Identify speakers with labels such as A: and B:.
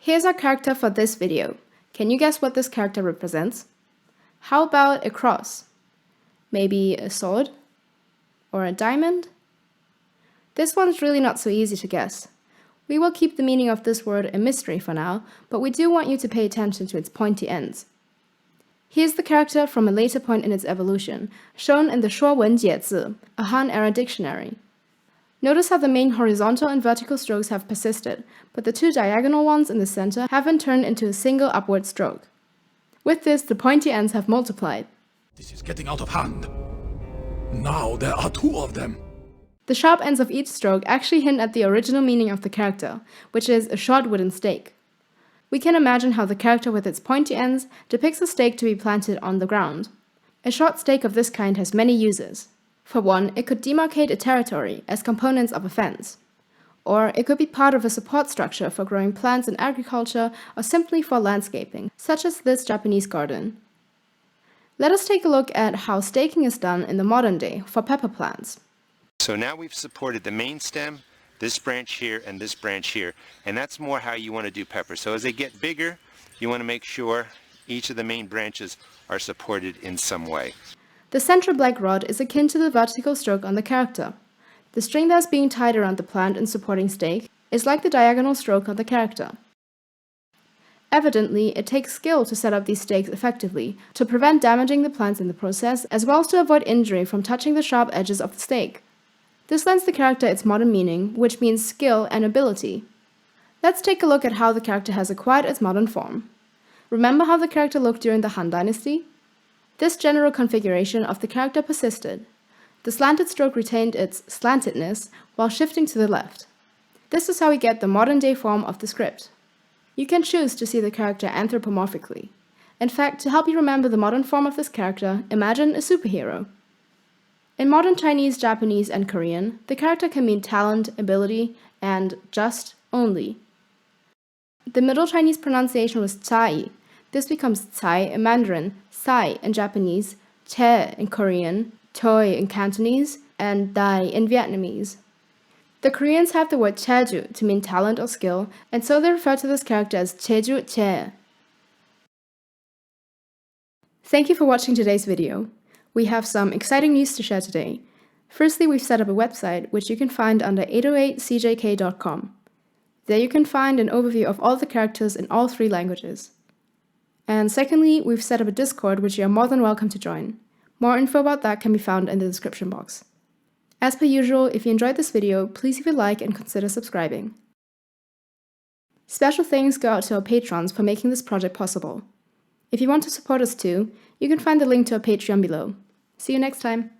A: Here's our character for this video. Can you guess what this character represents? How about a cross? Maybe a sword? Or a diamond? This one's really not so easy to guess. We will keep the meaning of this word a mystery for now, but we do want you to pay attention to its pointy ends. Here's the character from a later point in its evolution, shown in the 说文解字, a Han-era dictionary. Notice how the main horizontal and vertical strokes have persisted, but the two diagonal ones in the center have been turned into a single upward stroke. With this, the pointy ends have multiplied.
B: This is getting out of hand. Now there are two of them.
A: The sharp ends of each stroke actually hint at the original meaning of the character, which is a short wooden stake. We can imagine how the character with its pointy ends depicts a stake to be planted on the ground. A short stake of this kind has many uses. For one, it could demarcate a territory as components of a fence. Or it could be part of a support structure for growing plants in agriculture or simply for landscaping, such as this Japanese garden. Let us take a look at how staking is done in the modern day for pepper plants.
C: So now we've supported the main stem, this branch here, and this branch here, and that's more how you want to do pepper. So as they get bigger, you want to make sure each of the main branches are supported in some way.
A: The center black rod is akin to the vertical stroke on the character. The string that's being tied around the plant and supporting stake is like the diagonal stroke on the character. Evidently, it takes skill to set up these stakes effectively, to prevent damaging the plants in the process, as well as to avoid injury from touching the sharp edges of the stake. This lends the character its modern meaning, which means skill and ability. Let's take a look at how the character has acquired its modern form. Remember how the character looked during the Han Dynasty? This general configuration of the character persisted. The slanted stroke retained its slantedness while shifting to the left. This is how we get the modern-day form of the script. You can choose to see the character anthropomorphically. In fact, to help you remember the modern form of this character, imagine a superhero. In modern Chinese, Japanese, and Korean, the character can mean talent, ability, and just, only. The Middle Chinese pronunciation was cai. This becomes cai in Mandarin, sai in Japanese, che in Korean, toi in Cantonese, and dai in Vietnamese. The Koreans have the word cheju to mean talent or skill, and so they refer to this character as cheju che. Thank you for watching today's video. We have some exciting news to share today. Firstly, we've set up a website, which you can find under 808cjk.com. There you can find an overview of all the characters in all 3 languages. And secondly, we've set up a Discord, which you are more than welcome to join. More info about that can be found in the description box. As per usual, if you enjoyed this video, please leave a like and consider subscribing. Special thanks go out to our patrons for making this project possible. If you want to support us too, you can find the link to our Patreon below. See you next time!